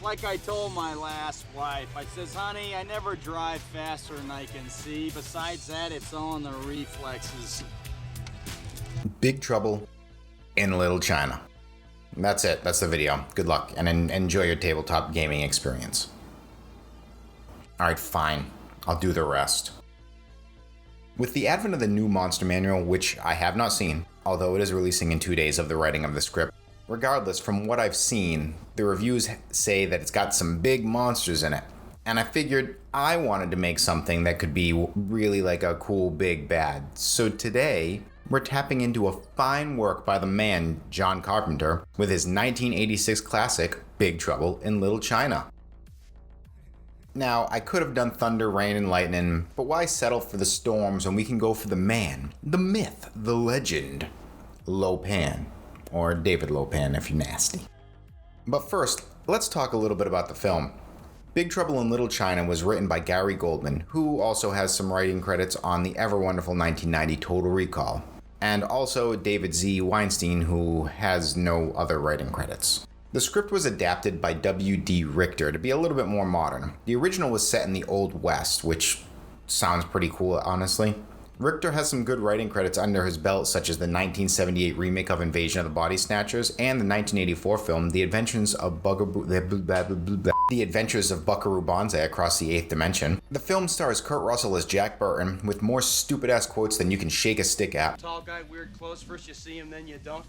like I told my last wife. I says, honey, I never drive faster than I can see. Besides that, it's all in the reflexes. Big Trouble in Little China. That's it. That's the video. Good luck and enjoy your tabletop gaming experience. Alright, fine. I'll do the rest. With the advent of the new Monster Manual, which I have not seen, although it is releasing in 2 days of the writing of the script, regardless, from what I've seen, the reviews say that it's got some big monsters in it. And I figured I wanted to make something that could be really like a cool big bad. So today, we're tapping into a fine work by the man, John Carpenter, with his 1986 classic, Big Trouble in Little China. Now, I could have done thunder, rain, and lightning, but why settle for the storms when we can go for the man, the myth, the legend, Lo Pan, or David Lo Pan if you're nasty. But first, let's talk a little bit about the film. Big Trouble in Little China was written by Gary Goldman, who also has some writing credits on the ever-wonderful 1990 Total Recall, and also David Z. Weinstein, who has no other writing credits. The script was adapted by W.D. Richter to be a little bit more modern. The original was set in the Old West, which sounds pretty cool, honestly. Richter has some good writing credits under his belt, such as the 1978 remake of Invasion of the Body Snatchers and the 1984 film The Adventures of Buckaroo Banzai Across the Eighth Dimension. The film stars Kurt Russell as Jack Burton, with more stupid-ass quotes than you can shake a stick at. Tall guy, weird clothes. First you see him, then you don't.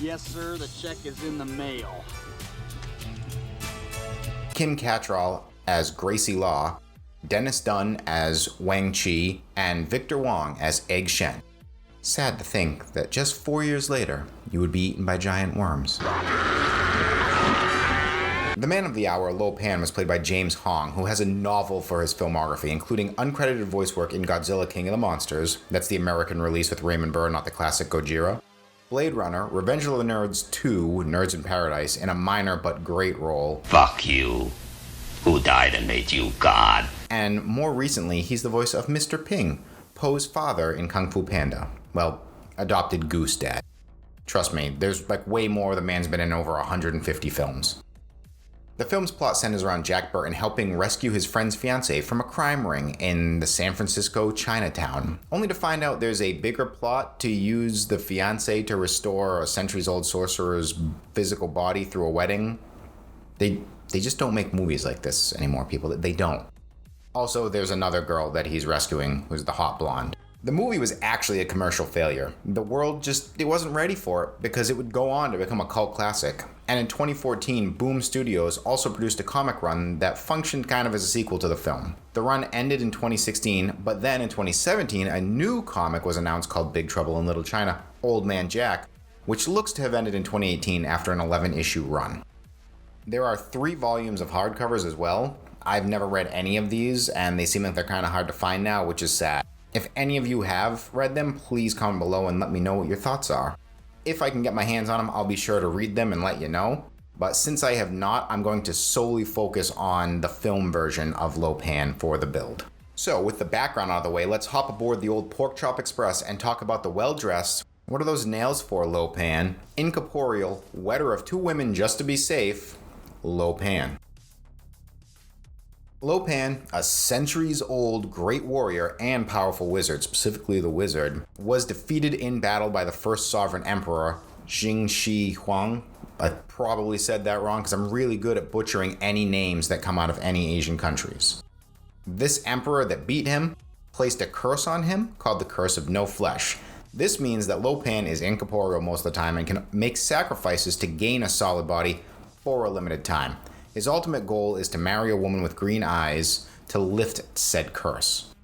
Yes, sir. The check is in the mail. Kim Cattrall as Gracie Law, Dennis Dunn as Wang Chi, and Victor Wong as Egg Shen. Sad to think that just 4 years later, you would be eaten by giant worms. The man of the hour, Lo Pan, was played by James Hong, who has a novel for his filmography, including uncredited voice work in Godzilla King of the Monsters, that's the American release with Raymond Burr, not the classic Gojira, Blade Runner, Revenge of the Nerds 2, Nerds in Paradise, in a minor but great role. Fuck you. Who died and made you God? And more recently, he's the voice of Mr. Ping, Poe's father in Kung Fu Panda. Well, adopted goose dad. Trust me, there's like way more. The man's been in over 150 films. The film's plot centers around Jack Burton helping rescue his friend's fiancée from a crime ring in the San Francisco Chinatown, only to find out there's a bigger plot to use the fiancée to restore a centuries-old sorcerer's physical body through a wedding. They just don't make movies like this anymore, people. They don't. Also, there's another girl that he's rescuing who's the hot blonde. The movie was actually a commercial failure. The world it wasn't ready for it because it would go on to become a cult classic. And in 2014, Boom Studios also produced a comic run that functioned kind of as a sequel to the film. The run ended in 2016, but then in 2017, a new comic was announced called Big Trouble in Little China, Old Man Jack, which looks to have ended in 2018 after an 11-issue run. There are 3 volumes of hardcovers as well. I've never read any of these, and they seem like they're kind of hard to find now, which is sad. If any of you have read them, please comment below and let me know what your thoughts are. If I can get my hands on them, I'll be sure to read them and let you know. But since I have not, I'm going to solely focus on the film version of Lo Pan for the build. So with the background out of the way, let's hop aboard the old Pork Chop Express and talk about the well-dressed, what are those nails for, Lo Pan, incorporeal, wetter of 2 women just to be safe, Lo Pan. Lo Pan, a centuries-old great warrior and powerful wizard, specifically the wizard, was defeated in battle by the first sovereign emperor, Jing Shi Huang. I probably said that wrong because I'm really good at butchering any names that come out of any Asian countries. This emperor that beat him placed a curse on him called the Curse of No Flesh. This means that Lo Pan is incorporeal most of the time and can make sacrifices to gain a solid body for a limited time. His ultimate goal is to marry a woman with green eyes to lift said curse.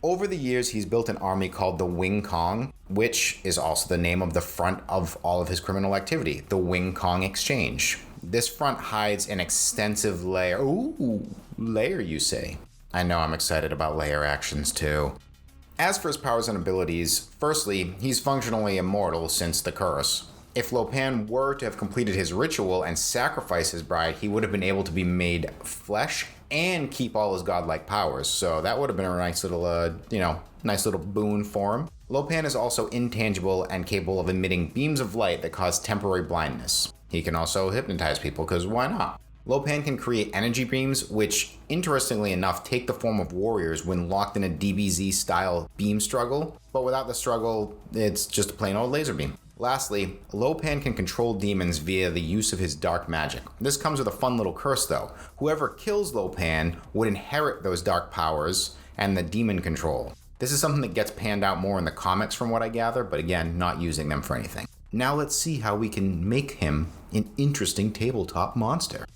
Over the years, he's built an army called the Wing Kong, which is also the name of the front of all of his criminal activity, the Wing Kong Exchange. This front hides an extensive layer. Ooh, layer, you say? I know I'm excited about layer actions too. As for his powers and abilities, firstly, he's functionally immortal since the curse. If Lo Pan were to have completed his ritual and sacrificed his bride, he would have been able to be made flesh and keep all his godlike powers. So that would have been a nice little boon for him. Lo Pan is also intangible and capable of emitting beams of light that cause temporary blindness. He can also hypnotize people, because why not? Lopan can create energy beams, which, interestingly enough, take the form of warriors when locked in a DBZ-style beam struggle, but without the struggle, it's just a plain old laser beam. Lastly, Lopan can control demons via the use of his dark magic. This comes with a fun little curse though. Whoever kills Lopan would inherit those dark powers and the demon control. This is something that gets panned out more in the comics from what I gather, but again, not using them for anything. Now let's see how we can make him an interesting tabletop monster.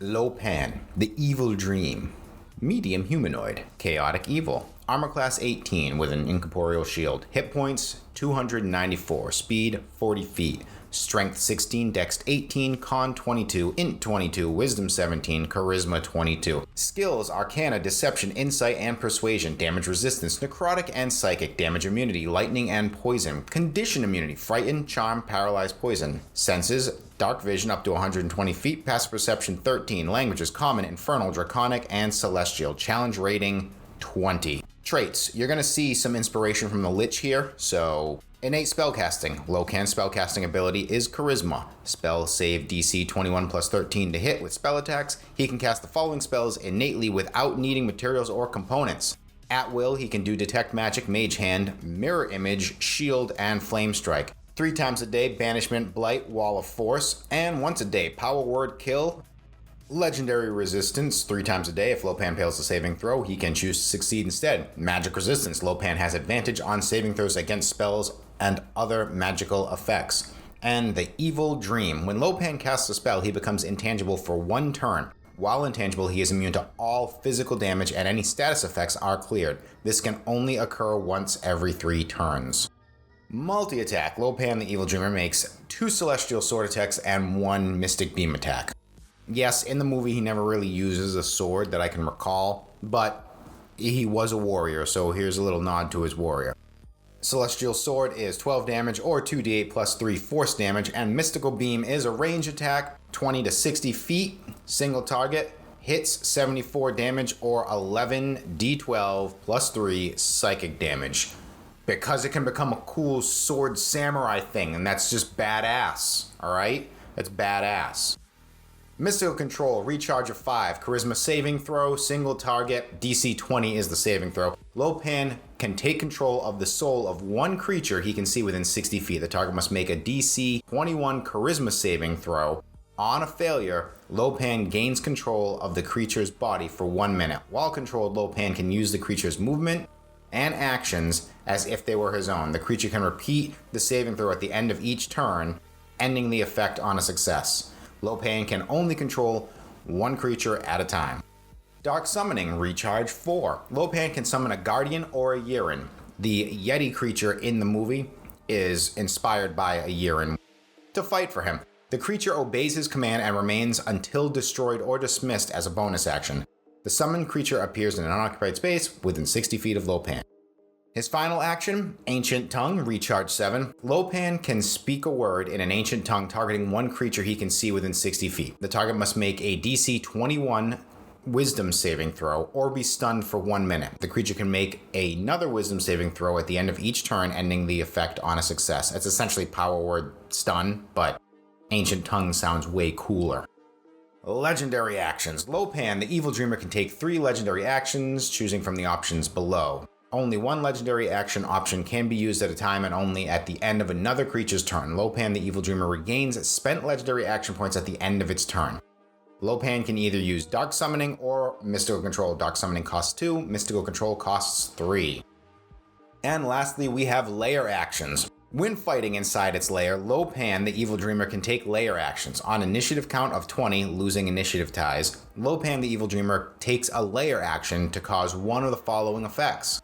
Lopan, the Evil Dream. Medium humanoid, chaotic evil. Armor class 18 with an incorporeal shield. Hit points 294, speed 40 feet, strength 16, dex 18, con 22, int 22, wisdom 17, charisma 22. Skills: arcana, deception, insight, and persuasion. Damage resistance, necrotic and psychic. Damage immunity, lightning and poison. Condition immunity, frighten, charm, paralyze, poison. Senses: dark vision up to 120 feet, passive perception 13, languages: common, infernal, draconic, and celestial. Challenge rating 20. Traits: you're going to see some inspiration from the Lich here, so innate spellcasting. Lopan spellcasting ability is charisma. Spell save DC 21 plus 13 to hit with spell attacks. He can cast the following spells innately without needing materials or components. At will, he can do detect magic, mage hand, mirror image, shield, and flame strike. 3 times a day, banishment, blight, wall of force, and once a day, power word, kill. Legendary resistance, 3 times a day. If Lopan fails the saving throw, he can choose to succeed instead. Magic resistance, Lopan has advantage on saving throws against spells and other magical effects. And the Evil Dream, when Lopan casts a spell, he becomes intangible for 1 turn. While intangible, he is immune to all physical damage and any status effects are cleared. This can only occur once every 3 turns. Multi-attack, Lopan the Evil Dreamer makes 2 Celestial Sword attacks and 1 Mystic Beam attack. Yes, in the movie he never really uses a sword that I can recall, but he was a warrior, so here's a little nod to his warrior. Celestial Sword is 12 damage or 2d8 plus 3 force damage, and Mystical Beam is a range attack, 20 to 60 feet, single target, hits 74 damage or 11 d12 plus 3 psychic damage. Because it can become a cool sword samurai thing, and that's just badass, alright? That's badass. Mystical Control, recharge of 5, charisma saving throw, single target, DC 20 is the saving throw. Lopan can take control of the soul of 1 creature he can see within 60 feet. The target must make a DC 21 charisma saving throw. On a failure, Lopan gains control of the creature's body for 1 minute. While controlled, Lopan can use the creature's movement and actions as if they were his own. The creature can repeat the saving throw at the end of each turn, ending the effect on a success. Lopan can only control 1 creature at a time. Dark Summoning, recharge 4. Lopan can summon a Guardian or a Yeren. The Yeti creature in the movie is inspired by a Yeren to fight for him. The creature obeys his command and remains until destroyed or dismissed as a bonus action. The summoned creature appears in an unoccupied space within 60 feet of Lopan. His final action, Ancient Tongue, recharge 7. Lopan can speak a word in an ancient tongue targeting 1 creature he can see within 60 feet. The target must make a DC 21 wisdom saving throw or be stunned for 1 minute. The creature can make another wisdom saving throw at the end of each turn, ending the effect on a success. It's essentially power word stun, but Ancient Tongue sounds way cooler. Legendary actions. Lopan, the Evil Dreamer, can take 3 legendary actions, choosing from the options below. Only 1 legendary action option can be used at a time and only at the end of another creature's turn. Lopan, the Evil Dreamer, regains spent legendary action points at the end of its turn. Lopan can either use Dark Summoning or Mystical Control. Dark Summoning costs 2, Mystical Control costs 3. And lastly, we have layer actions. When fighting inside its lair, Lopan, the Evil Dreamer, can take layer actions. On initiative count of 20, losing initiative ties, Lopan, the Evil Dreamer, takes a layer action to cause one of the following effects.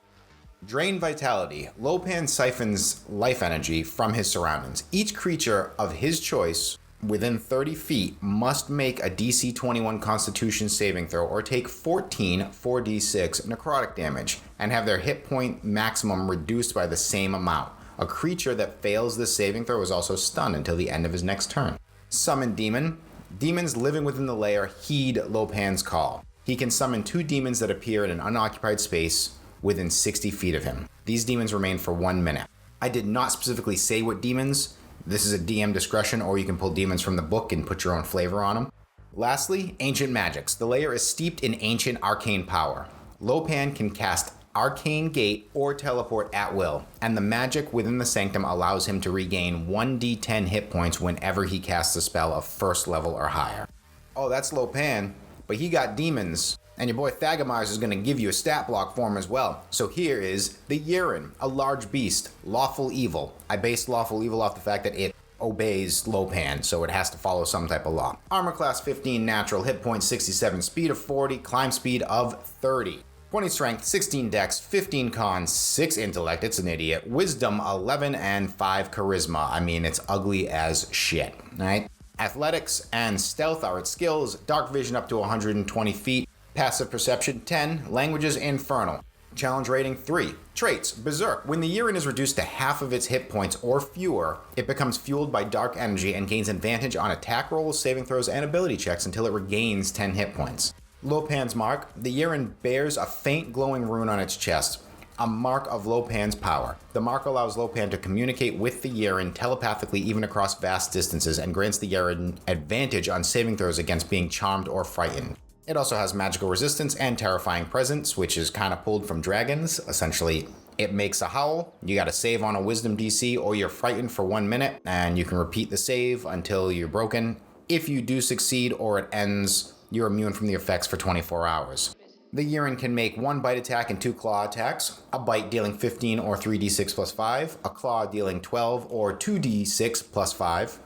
Drain Vitality. Lopan siphons life energy from his surroundings. Each creature of his choice within 30 feet must make a DC 21 Constitution saving throw or take 14 4d6 necrotic damage and have their hit point maximum reduced by the same amount. A creature that fails this saving throw is also stunned until the end of his next turn. Summon Demon. Demons living within the lair heed Lopan's call. He can summon 2 demons that appear in an unoccupied space within 60 feet of him. These demons remain for 1 minute. I did not specifically say what demons. This is a DM discretion, or you can pull demons from the book and put your own flavor on them. Lastly, Ancient Magics. The layer is steeped in ancient arcane power. Lopan can cast Arcane Gate or teleport at will, and the magic within the sanctum allows him to regain 1d10 hit points whenever he casts a spell of first level or higher. Oh, that's Lopan, but he got demons, and your boy Thagamars is going to give you a stat block for him as well. So here is the Yirin, a large beast, lawful evil. I based lawful evil off the fact that it obeys Lopan, so it has to follow some type of law. Armor class 15, natural, hit point 67, speed of 40, climb speed of 30. 20 strength, 16 dex, 15 con, 6 intellect, it's an idiot, wisdom 11, and 5 charisma. I mean, it's ugly as shit, right? Athletics and stealth are its skills, dark vision up to 120 feet, passive perception 10, languages infernal. Challenge rating 3. Traits, Berserk. When the Yirin is reduced to half of its hit points or fewer, it becomes fueled by dark energy and gains advantage on attack rolls, saving throws, and ability checks until it regains 10 hit points. Lopan's mark. The Yirin bears a faint glowing rune on its chest, a mark of Lopan's power. The mark allows Lopan to communicate with the Yirin telepathically even across vast distances and grants the Yirin advantage on saving throws against being charmed or frightened. It also has magical resistance and terrifying presence, which is kind of pulled from dragons. Essentially, it makes a howl, you gotta save on a wisdom DC, or you're frightened for 1 minute, and you can repeat the save until you're broken. If you do succeed or it ends, you're immune from the effects for 24 hours. The Yirin can make 1 bite attack and 2 claw attacks, a bite dealing 15 or 3d6 plus 5, a claw dealing 12 or 2d6 plus 5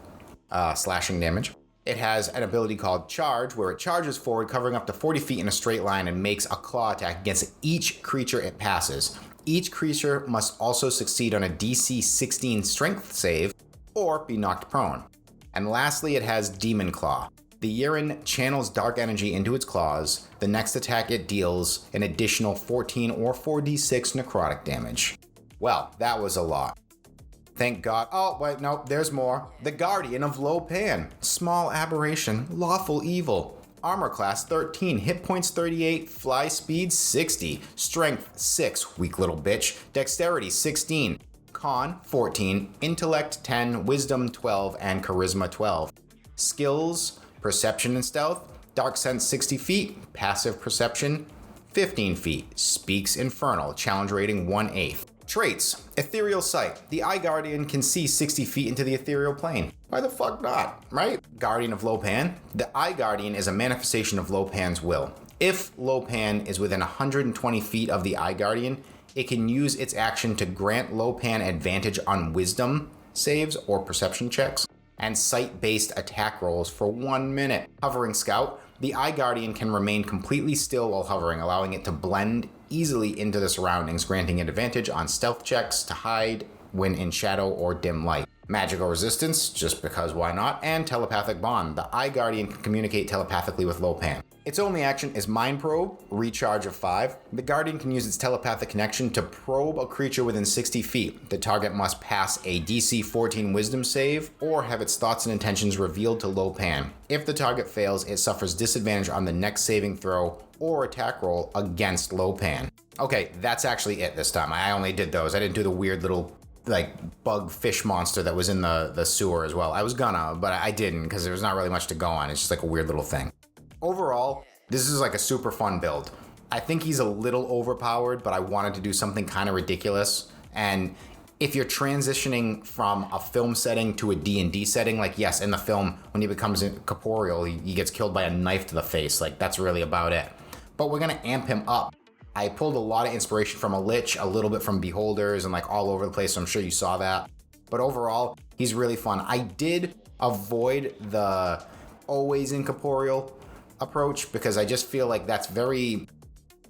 slashing damage. It has an ability called Charge, where it charges forward, covering up to 40 feet in a straight line, and makes a claw attack against each creature it passes. Each creature must also succeed on a DC 16 strength save, or be knocked prone. And lastly, it has Demon Claw. The Yirin channels dark energy into its claws. The next attack it deals an additional 14 or 4d6 necrotic damage. Well, that was a lot. Thank God. Oh, wait, no, there's more. The Guardian of Lopan. Small aberration, lawful evil. Armor class 13, hit points 38, fly speed 60, strength 6, weak little bitch, dexterity 16, con 14, intellect 10, wisdom 12, and charisma 12. Skills, perception and stealth, dark sense 60 feet, passive perception 15 feet, speaks infernal, challenge rating 1/8. Traits, ethereal sight. The Eye Guardian can see 60 feet into the ethereal plane. Why the fuck not, right? Guardian of Lopan. The Eye Guardian is a manifestation of Lopan's will. If Lopan is within 120 feet of the Eye Guardian, it can use its action to grant Lopan advantage on wisdom saves or perception checks, and sight-based attack rolls for 1 minute. Hovering Scout. The Eye Guardian can remain completely still while hovering, allowing it to blend easily into the surroundings, granting it advantage on stealth checks to hide when in shadow or dim light. Magical resistance, just because why not, and telepathic bond. The Eye Guardian can communicate telepathically with Lopan. Its only action is Mind Probe, recharge of 5. The Guardian can use its telepathic connection to probe a creature within 60 feet. The target must pass a DC 14 wisdom save or have its thoughts and intentions revealed to Lopan. If the target fails, it suffers disadvantage on the next saving throw or attack roll against Lopan. Okay, that's actually it this time. I only did those. I didn't do the weird little bug fish monster that was in the sewer as well. I was gonna, but I didn't because there was not really much to go on. It's just like a weird little thing. Overall, this is like a super fun build. I think he's a little overpowered, but I wanted to do something kind of ridiculous. And if you're transitioning from a film setting to a D&D setting, like yes, in the film, when he becomes corporeal, he gets killed by a knife to the face. Like that's really about it. But we're gonna amp him up. I pulled a lot of inspiration from a Lich, a little bit from Beholders, and like all over the place, so I'm sure you saw that. But overall, he's really fun. I did avoid the always incorporeal approach because I just feel like that's very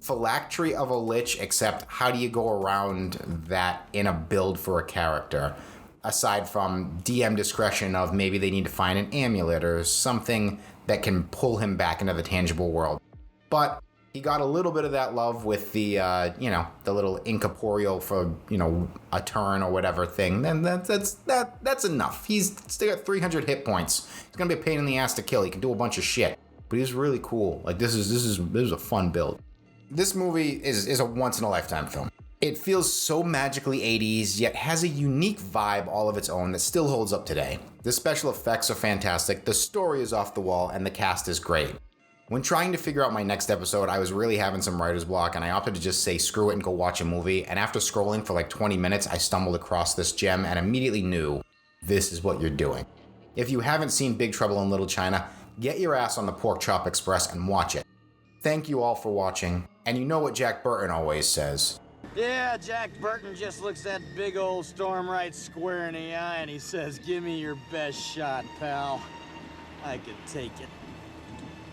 phylactery of a Lich, except how do you go around that in a build for a character? Aside from DM discretion of maybe they need to find an amulet or something that can pull him back into the tangible world. But he got a little bit of that love with the, the little incorporeal for, a turn or whatever thing. Then that's enough. He's still got 300 hit points. He's gonna be a pain in the ass to kill. He can do a bunch of shit, but he's really cool. Like this is a fun build. This movie is a once in a lifetime film. It feels so magically 80s, yet has a unique vibe all of its own that still holds up today. The special effects are fantastic, the story is off the wall, and the cast is great. When trying to figure out my next episode, I was really having some writer's block, and I opted to just say screw it and go watch a movie, and after scrolling for like 20 minutes, I stumbled across this gem and immediately knew this is what you're doing. If you haven't seen Big Trouble in Little China, get your ass on the Pork Chop Express and watch it. Thank you all for watching, and you know what Jack Burton always says. Yeah, Jack Burton just looks that big old storm right square in the eye and he says, "Give me your best shot, pal. I can take it."